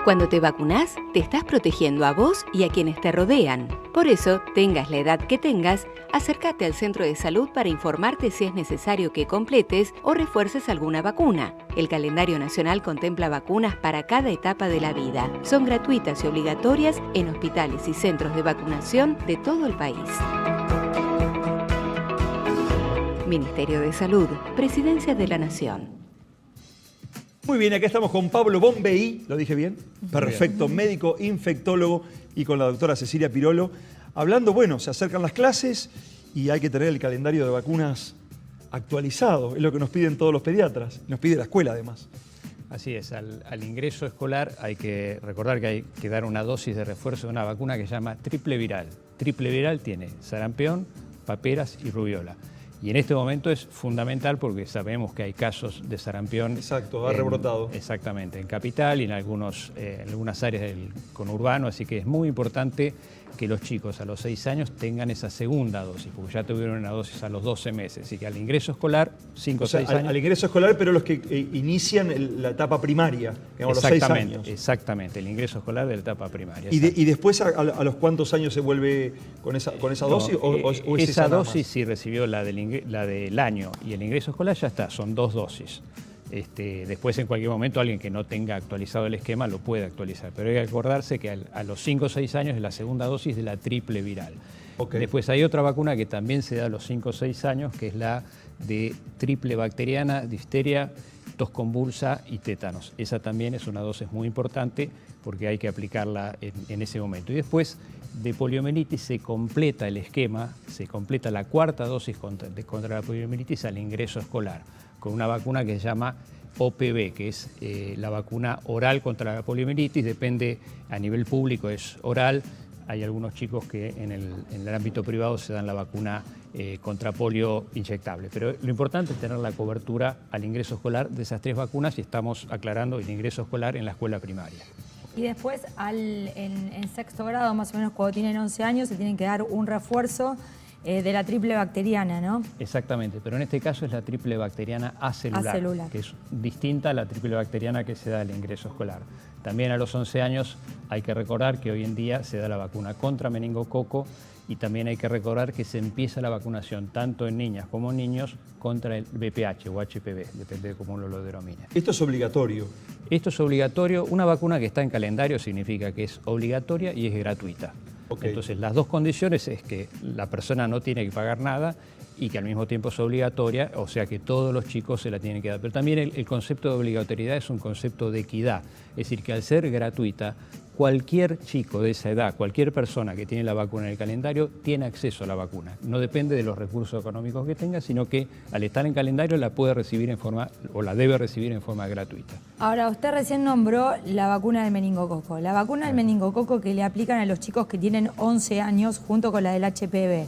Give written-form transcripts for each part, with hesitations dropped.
Cuando te vacunás, te estás protegiendo a vos y a quienes te rodean. Por eso, tengas la edad que tengas, acércate al centro de salud para informarte si es necesario que completes o refuerces alguna vacuna. El calendario nacional contempla vacunas para cada etapa de la vida. Son gratuitas y obligatorias en hospitales y centros de vacunación de todo el país. Ministerio de Salud, Presidencia de la Nación. Muy bien, acá estamos con Pablo Bombey, ¿lo dije bien? Perfecto, médico infectólogo, y con la doctora Cecilia Pirolo, hablando, bueno, se acercan las clases y hay que tener el calendario de vacunas actualizado, es lo que nos piden todos los pediatras, nos pide la escuela además. Así es, al ingreso escolar hay que recordar que hay que dar una dosis de refuerzo de una vacuna que se llama triple viral. Triple viral tiene sarampión, paperas y rubiola. Y en este momento es fundamental porque sabemos que hay casos de sarampión. Exacto, ha rebrotado. Exactamente, en Capital y en algunas áreas del conurbano, así que es muy importante que los chicos a los 6 años tengan esa segunda dosis, porque ya tuvieron una dosis a los 12 meses, así que al ingreso escolar, 5 o 6 años. Al ingreso escolar, pero los que inician la etapa primaria, digamos, los 6 años. Exactamente, el ingreso escolar de la etapa primaria. ¿Y después a los cuántos años se vuelve con esa dosis? ¿O es esa dosis sí recibió la del año y el ingreso escolar ya está, son 2 dosis. Después en cualquier momento alguien que no tenga actualizado el esquema lo puede actualizar, pero hay que acordarse que a los 5 o 6 años es la segunda dosis de la triple viral. Okay. Después hay otra vacuna que también se da a los 5 o 6 años, que es la de triple bacteriana, difteria, tos convulsa y tétanos. Esa también es una dosis muy importante porque hay que aplicarla en ese momento. Y después de poliomielitis se completa el esquema, se completa la cuarta dosis contra la poliomielitis al ingreso escolar, con una vacuna que se llama OPV, que es la vacuna oral contra la poliomielitis, depende a nivel público, es oral. Hay algunos chicos que en el ámbito privado se dan la vacuna contra polio inyectable, pero lo importante es tener la cobertura al ingreso escolar de esas 3 vacunas y estamos aclarando el ingreso escolar en la escuela primaria. Y después en sexto grado, más o menos cuando tienen 11 años, se tienen que dar un refuerzo de la triple bacteriana, ¿no? Exactamente, pero en este caso es la triple bacteriana acelular, que es distinta a la triple bacteriana que se da al ingreso escolar. También a los 11 años hay que recordar que hoy en día se da la vacuna contra meningococo y también hay que recordar que se empieza la vacunación tanto en niñas como en niños contra el VPH o HPV, depende de cómo uno lo denomine. ¿Esto es obligatorio? Esto es obligatorio. Una vacuna que está en calendario significa que es obligatoria y es gratuita. Okay. Entonces, las 2 condiciones es que la persona no tiene que pagar nada y que al mismo tiempo es obligatoria, o sea que todos los chicos se la tienen que dar. Pero también el concepto de obligatoriedad es un concepto de equidad, es decir, que al ser gratuita, cualquier chico de esa edad, cualquier persona que tiene la vacuna en el calendario, tiene acceso a la vacuna. No depende de los recursos económicos que tenga, sino que al estar en calendario la puede recibir la debe recibir en forma gratuita. Ahora, usted recién nombró la vacuna del meningococo. La vacuna del meningococo que le aplican a los chicos que tienen 11 años junto con la del HPV.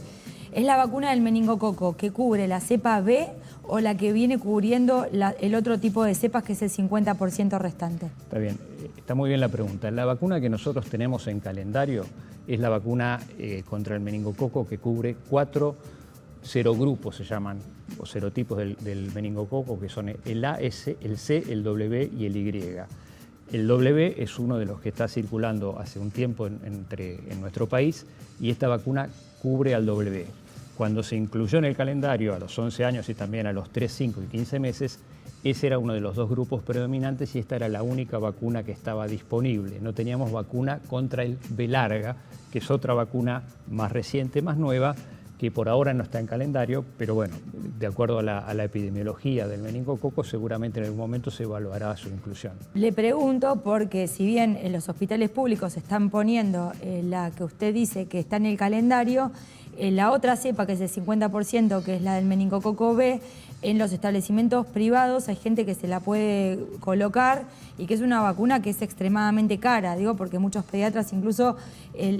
¿Es la vacuna del meningococo que cubre la cepa B o la que viene cubriendo el otro tipo de cepas que es el 50% restante? Está bien, está muy bien la pregunta. La vacuna que nosotros tenemos en calendario es la vacuna contra el meningococo que cubre 4 serogrupos, se llaman, o serotipos del meningococo, que son el A, S, el C, el W y el Y. El W es uno de los que está circulando hace un tiempo en nuestro país y esta vacuna cubre al W. Cuando se incluyó en el calendario a los 11 años y también a los 3, 5 y 15 meses, ese era uno de los 2 grupos predominantes y esta era la única vacuna que estaba disponible. No teníamos vacuna contra el B larga, que es otra vacuna más reciente, más nueva, que por ahora no está en calendario, pero bueno, de acuerdo a la epidemiología del meningococo, seguramente en algún momento se evaluará su inclusión. Le pregunto porque si bien en los hospitales públicos están poniendo la que usted dice que está en el calendario, la otra cepa, que es el 50%, que es la del meningococo B, en los establecimientos privados hay gente que se la puede colocar y que es una vacuna que es extremadamente cara, digo, porque muchos pediatras incluso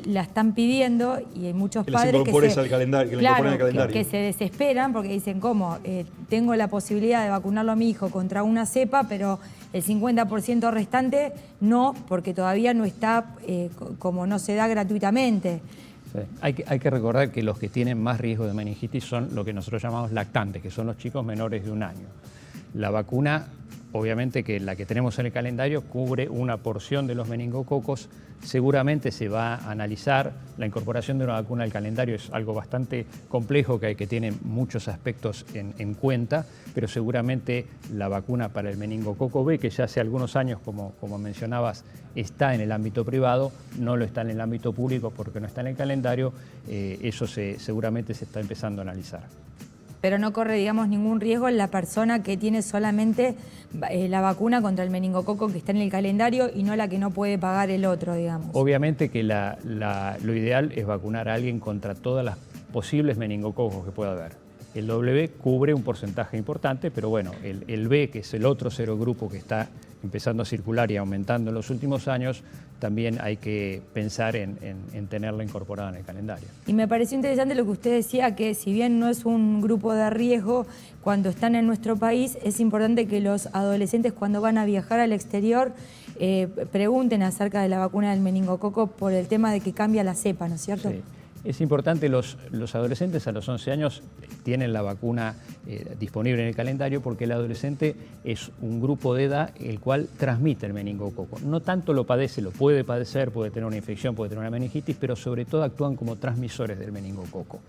la están pidiendo y hay muchos padres que se desesperan porque dicen, ¿cómo? Tengo la posibilidad de vacunarlo a mi hijo contra una cepa, pero el 50% restante no, porque todavía no está, como no se da gratuitamente. Sí. Hay que recordar que los que tienen más riesgo de meningitis son lo que nosotros llamamos lactantes, que son los chicos menores de 1 año. La vacuna obviamente que la que tenemos en el calendario cubre una porción de los meningococos. Seguramente se va a analizar la incorporación de una vacuna al calendario, es algo bastante complejo que tiene muchos aspectos en cuenta, pero seguramente la vacuna para el meningococo B, que ya hace algunos años, como mencionabas, está en el ámbito privado, no lo está en el ámbito público porque no está en el calendario, eso seguramente se está empezando a analizar. Pero no corre, digamos, ningún riesgo en la persona que tiene solamente la vacuna contra el meningococo que está en el calendario y no la que no puede pagar el otro, digamos. Obviamente que lo ideal es vacunar a alguien contra todas las posibles meningococos que pueda haber. El W cubre un porcentaje importante, pero bueno, el B, que es el otro serogrupo que está empezando a circular y aumentando en los últimos años, también hay que pensar en tenerla incorporada en el calendario. Y me pareció interesante lo que usted decía, que si bien no es un grupo de riesgo, cuando están en nuestro país, es importante que los adolescentes cuando van a viajar al exterior pregunten acerca de la vacuna del meningococo por el tema de que cambia la cepa, ¿no es cierto? Sí. Es importante, los adolescentes a los 11 años tienen la vacuna disponible en el calendario porque el adolescente es un grupo de edad el cual transmite el meningococo. No tanto lo padece, lo puede padecer, puede tener una infección, puede tener una meningitis, pero sobre todo actúan como transmisores del meningococo.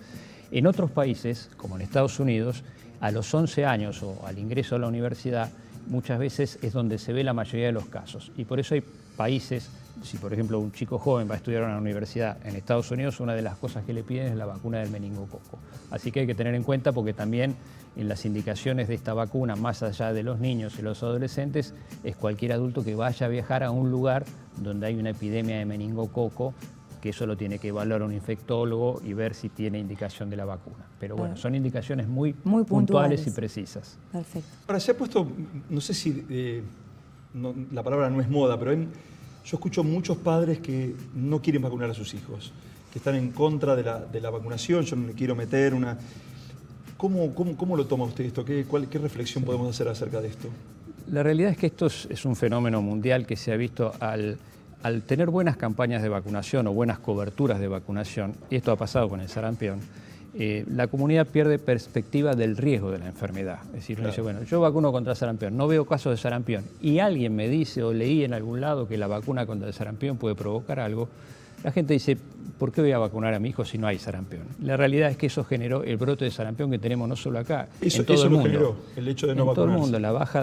En otros países, como en Estados Unidos, a los 11 años o al ingreso a la universidad, muchas veces es donde se ve la mayoría de los casos. Y por eso hay países, si por ejemplo un chico joven va a estudiar en una universidad en Estados Unidos, una de las cosas que le piden es la vacuna del meningococo. Así que hay que tener en cuenta porque también en las indicaciones de esta vacuna, más allá de los niños y los adolescentes, es cualquier adulto que vaya a viajar a un lugar donde hay una epidemia de meningococo, que eso lo tiene que evaluar un infectólogo y ver si tiene indicación de la vacuna. Pero bueno, son indicaciones muy puntuales y precisas. Perfecto. Ahora, se ha puesto, no sé si la palabra no es moda, pero yo escucho muchos padres que no quieren vacunar a sus hijos, que están en contra de la vacunación. Yo no le quiero meter una... ¿Cómo lo toma usted esto? ¿Qué reflexión podemos hacer acerca de esto? La realidad es que esto es un fenómeno mundial que se ha visto al tener buenas campañas de vacunación o buenas coberturas de vacunación, y esto ha pasado con el sarampión, la comunidad pierde perspectiva del riesgo de la enfermedad. Es decir, uno dice, bueno, yo vacuno contra sarampión, no veo casos de sarampión, y alguien me dice o leí en algún lado que la vacuna contra el sarampión puede provocar algo, la gente dice, ¿por qué voy a vacunar a mi hijo si no hay sarampión? La realidad es que eso generó el brote de sarampión que tenemos no solo acá, en todo el mundo. Generó el hecho de no vacunarse. En todo el mundo,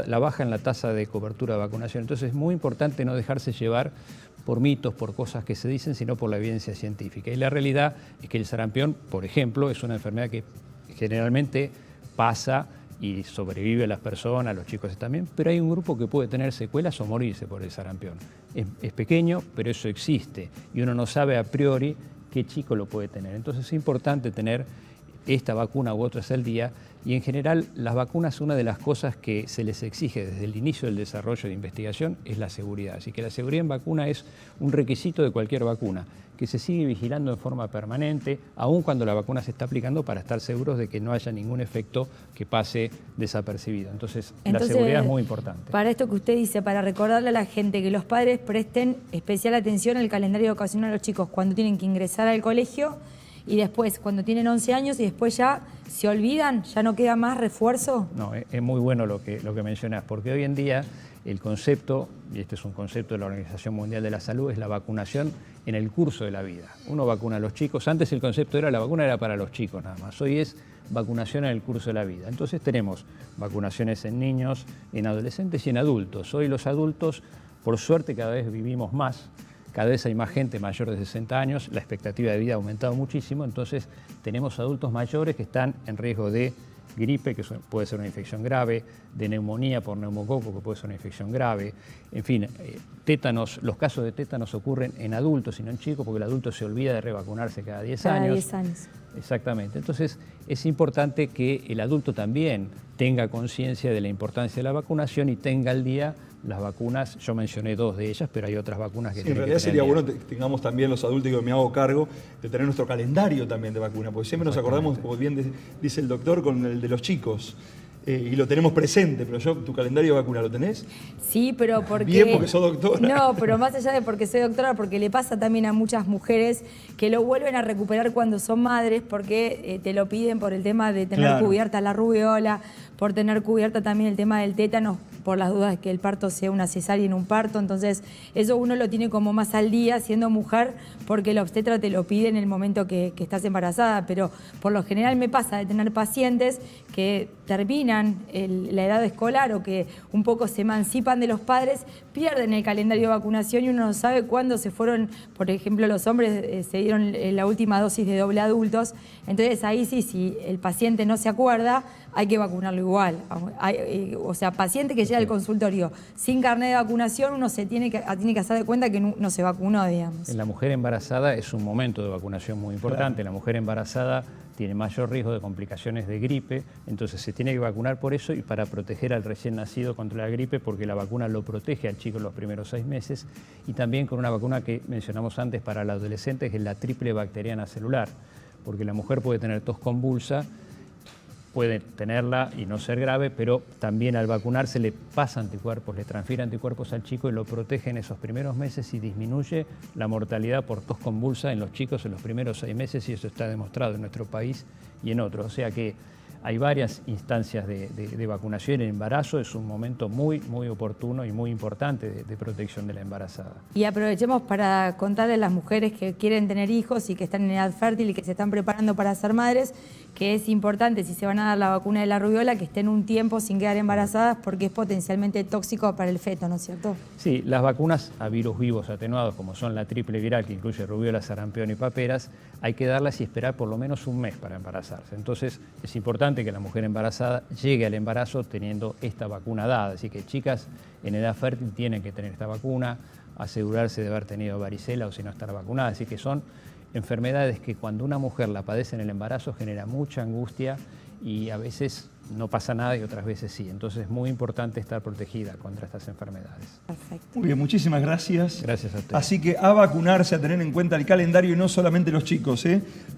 la baja en la tasa de cobertura de vacunación. Entonces es muy importante no dejarse llevar por mitos, por cosas que se dicen, sino por la evidencia científica. Y la realidad es que el sarampión, por ejemplo, es una enfermedad que generalmente pasa y sobrevive a las personas, a los chicos también, pero hay un grupo que puede tener secuelas o morirse por el sarampión. Es pequeño, pero eso existe, y uno no sabe a priori qué chico lo puede tener. Entonces es importante tener esta vacuna u otras al día, y en general las vacunas, una de las cosas que se les exige desde el inicio del desarrollo de investigación es la seguridad. Así que la seguridad en vacuna es un requisito de cualquier vacuna, que se sigue vigilando en forma permanente, aun cuando la vacuna se está aplicando, para estar seguros de que no haya ningún efecto que pase desapercibido. Entonces la seguridad es muy importante. Para esto que usted dice, para recordarle a la gente que los padres presten especial atención al calendario de vacunación a los chicos cuando tienen que ingresar al colegio, y después cuando tienen 11 años y después ya se olvidan, ya no queda más refuerzo. No, es muy bueno lo que mencionás, porque hoy en día el concepto, y este es un concepto de la Organización Mundial de la Salud, es la vacunación en el curso de la vida. Uno vacuna a los chicos, antes el concepto era la vacuna era para los chicos nada más, hoy es vacunación en el curso de la vida. Entonces tenemos vacunaciones en niños, en adolescentes y en adultos. Hoy los adultos, por suerte, cada vez vivimos más. Cada vez hay más gente mayor de 60 años, la expectativa de vida ha aumentado muchísimo, entonces tenemos adultos mayores que están en riesgo de gripe, que puede ser una infección grave, de neumonía por neumococo, que puede ser una infección grave, en fin, tétanos. Los casos de tétanos ocurren en adultos y no en chicos, porque el adulto se olvida de revacunarse cada 10 años. Cada 10 años. Exactamente. Entonces es importante que el adulto también tenga conciencia de la importancia de la vacunación y tenga al día las vacunas. Yo mencioné 2 de ellas, pero hay otras vacunas que sí, tienen en realidad que tener sería bueno que tengamos también los adultos, que me hago cargo, de tener nuestro calendario también de vacuna, porque siempre nos acordamos, como bien dice el doctor, con el de los chicos. Y lo tenemos presente, pero ¿tu calendario de vacuna lo tenés? Sí, pero porque... Bien, porque sos doctora. No, pero más allá de porque soy doctora, porque le pasa también a muchas mujeres que lo vuelven a recuperar cuando son madres, porque te lo piden por el tema de tener cubierta la rubiola, por tener cubierta también el tema del tétano, por las dudas de que el parto sea una cesárea en un parto. Entonces, eso uno lo tiene como más al día siendo mujer, porque el obstetra te lo pide en el momento que estás embarazada. Pero por lo general me pasa de tener pacientes que terminan la edad escolar o que un poco se emancipan de los padres, pierden el calendario de vacunación y uno no sabe cuándo se fueron. Por ejemplo, los hombres se dieron la última dosis de doble adultos. Entonces ahí sí, si el paciente no se acuerda, hay que vacunarlo igual. O sea, paciente que llega al consultorio sin carnet de vacunación, uno se tiene que hacer de cuenta que no se vacunó, digamos. En la mujer embarazada es un momento de vacunación muy importante. Claro. La mujer embarazada tiene mayor riesgo de complicaciones de gripe, entonces se tiene que vacunar por eso y para proteger al recién nacido contra la gripe, porque la vacuna lo protege al chico en los primeros 6 meses, y también con una vacuna que mencionamos antes para el adolescente, que es la triple bacteriana celular, porque la mujer puede tener tos convulsa, puede tenerla y no ser grave, pero también al vacunarse le pasa anticuerpos, le transfiere anticuerpos al chico y lo protege en esos primeros meses y disminuye la mortalidad por tos convulsa en los chicos en los primeros 6 meses, y eso está demostrado en nuestro país y en otros. O sea que hay varias instancias de vacunación. El embarazo es un momento muy, muy oportuno y muy importante de protección de la embarazada. Y aprovechemos para contarle a las mujeres que quieren tener hijos y que están en edad fértil y que se están preparando para ser madres, que es importante, si se van a dar la vacuna de la rubiola, que estén un tiempo sin quedar embarazadas, porque es potencialmente tóxico para el feto, ¿no es cierto? Sí, las vacunas a virus vivos atenuados, como son la triple viral, que incluye rubiola, sarampión y paperas, hay que darlas y esperar por lo menos un mes para embarazarse. Entonces, es importante que la mujer embarazada llegue al embarazo teniendo esta vacuna dada. Así que chicas en edad fértil tienen que tener esta vacuna, asegurarse de haber tenido varicela o si no estar vacunada. Así que son enfermedades que cuando una mujer la padece en el embarazo genera mucha angustia y a veces no pasa nada y otras veces sí. Entonces es muy importante estar protegida contra estas enfermedades. Perfecto. Muy bien, muchísimas gracias. Gracias a ustedes. Así que a vacunarse, a tener en cuenta el calendario, y no solamente los chicos,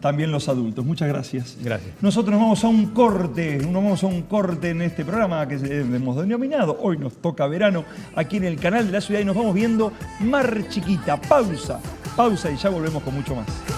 también los adultos. Muchas gracias. Gracias. Nosotros nos vamos a un corte en este programa que hemos denominado Hoy nos toca verano, aquí en el canal de la ciudad, y nos vamos viendo Mar Chiquita. Pausa y ya volvemos con mucho más.